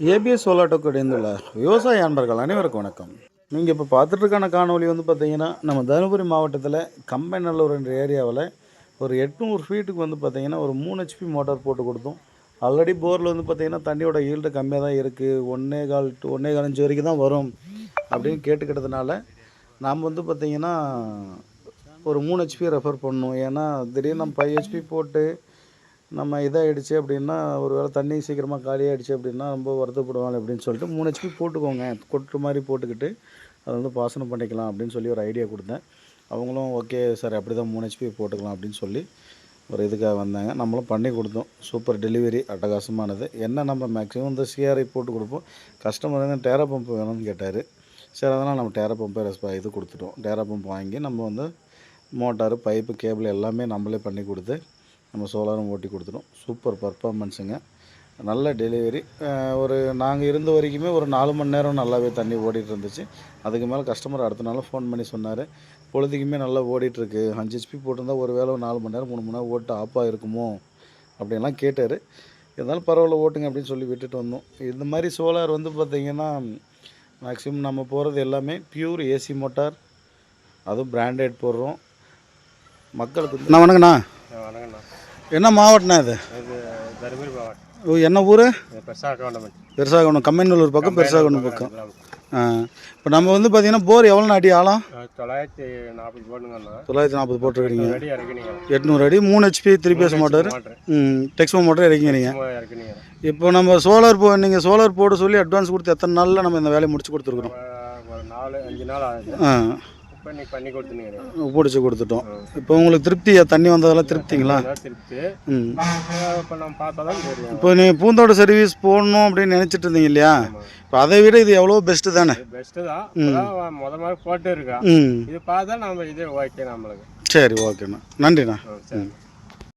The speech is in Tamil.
ஏபிஎஸ் சோலாட்டோக்கு இடைந்துள்ள விவசாய அன்பர்கள் அனைவருக்கும் வணக்கம். நீங்கள் இப்போ பார்த்துட்ருக்கான காணொலி வந்து பார்த்திங்கன்னா, நம்ம தருமபுரி மாவட்டத்தில் கம்பைநல்லூர் என்ற ஏரியாவில் ஒரு 800 ஃபீட்டுக்கு வந்து பார்த்திங்கன்னா ஒரு 3 HP மோட்டார் போட்டு கொடுத்தோம். ஆல்ரெடி போரில் வந்து பார்த்திங்கன்னா தண்ணியோட ஈல்டு கம்மியாக தான் இருக்குது, 1.25 to 1.25 இன்ச் வரைக்கும் தான் வரும் அப்படின்னு கேட்டுக்கிட்டதுனால நாம் வந்து பார்த்திங்கன்னா ஒரு 3 HP ரெஃபர் பண்ணணும். ஏன்னா திடீர்னு நம்ம 5 HP போட்டு நம்ம இதாகிடுச்சு அப்படின்னா, ஒரு வேளை தண்ணி சீக்கிரமாக காலியாகிடுச்சு அப்படின்னா ரொம்ப வருத்தப்படுவாங்க அப்படின்னு சொல்லிட்டு 3 HP போட்டுக்கோங்க, கொட்டுற மாதிரி போட்டுக்கிட்டு அதை வந்து பாசனம் பண்ணிக்கலாம் அப்படின்னு சொல்லி ஒரு ஐடியா கொடுத்தேன். அவங்களும் ஓகே சார் அப்படி தான் 3 HP போட்டுக்கலாம் அப்படின்னு சொல்லி ஒரு இதுக்காக வந்தாங்க. நம்மளும் பண்ணி கொடுத்தோம். சூப்பர் டெலிவரி, அட்டகாசமானது. என்ன நம்ம மேக்ஸிமம் இந்த சிஆர்ஐ போட்டு கொடுப்போம். கஸ்டமர் வந்து டேரா பம்ப் வேணும்னு கேட்டார். சரி, அதனால் நம்ம டேரா பம்பை இது கொடுத்துட்டோம். டேரா பம்ப் வாங்கி நம்ம வந்து மோட்டாரு, பைப்பு, கேபிள் எல்லாமே நம்மளே பண்ணி கொடுத்து நம்ம சோலாரும் ஓட்டி கொடுத்துட்டோம். சூப்பர் பர்ஃபார்மன்ஸுங்க, நல்ல டெலிவரி. ஒரு நாங்கள் இருந்த வரைக்குமே ஒரு 4 மணி நேரம் நல்லாவே தண்ணி ஓடிட்டு இருந்துச்சு. அதுக்கு மேலே கஸ்டமர் அடுத்த நாள் ஃபோன் பண்ணி சொன்னார், பொழுதுக்குமே நல்லா ஓடிட்டுருக்கு, 5 HP போட்டிருந்தா ஒரு வேளை 4 மணி நேரம் 3 மணி நேரம் ஓட்டு ஆஃபாக இருக்குமோ அப்படின்லாம் கேட்டார். இருந்தாலும் பரவாயில்ல ஓட்டுங்க அப்படின்னு சொல்லி விட்டுட்டு வந்தோம். இந்த மாதிரி சோலார் வந்து பார்த்திங்கன்னா மேக்ஸிமம் நம்ம போகிறது எல்லாமே பியூர் ஏசி மோட்டார், அதுவும் பிராண்டட் போடுறோம் மக்களுக்கு. நான் வணக்கண்ணா. வணக்கண்ணா. என்ன மாவட்டம்னா இது? தருமபுரி மாவட்டம். என்ன ஊர்? பெருசாகணும். கம்பைநல்லூர் பக்கம், பெருசாகணும் பக்கம். இப்போ நம்ம வந்து பார்த்தீங்கன்னா போர் எவ்வளோ அடி ஆழம்? 940 போட்டுங்கண்ணா. 940 போட்டுருக்கீங்க. 800 அடி இறக்கினீங்க. 800 அடி 3 HP 3PS motor, Texmo motor இறக்கிங்க. இப்போ நம்ம சோலார் நீங்கள் சோலார் போட சொல்லி அட்வான்ஸ் கொடுத்து எத்தனை நாளில் நம்ம இந்த வேலையை முடிச்சு கொடுத்துருக்குறோம்? ஒரு 4-5 நாள் ஆகுது. பண்ணி பிடிச்சி கொடுத்துட்டோம். இப்போ உங்களுக்கு திருப்தியா? தண்ணி வந்ததெல்லாம் திருப்திங்களா? இப்போ நீங்கள் பூந்தோட்ட சர்வீஸ் போடணும் அப்படின்னு நினச்சிட்டு இருந்தீங்க இல்லையா? இப்போ அதை விட இது எவ்வளோ பெஸ்ட்டு தானே? பெஸ்ட்டு தான். முதல் மாதிரி போட்டு இருக்கா. இது பார்த்தா நம்ம இதே ஓகே நம்மளுக்கு. சரி, ஓகேண்ணா, நன்றிண்ணா.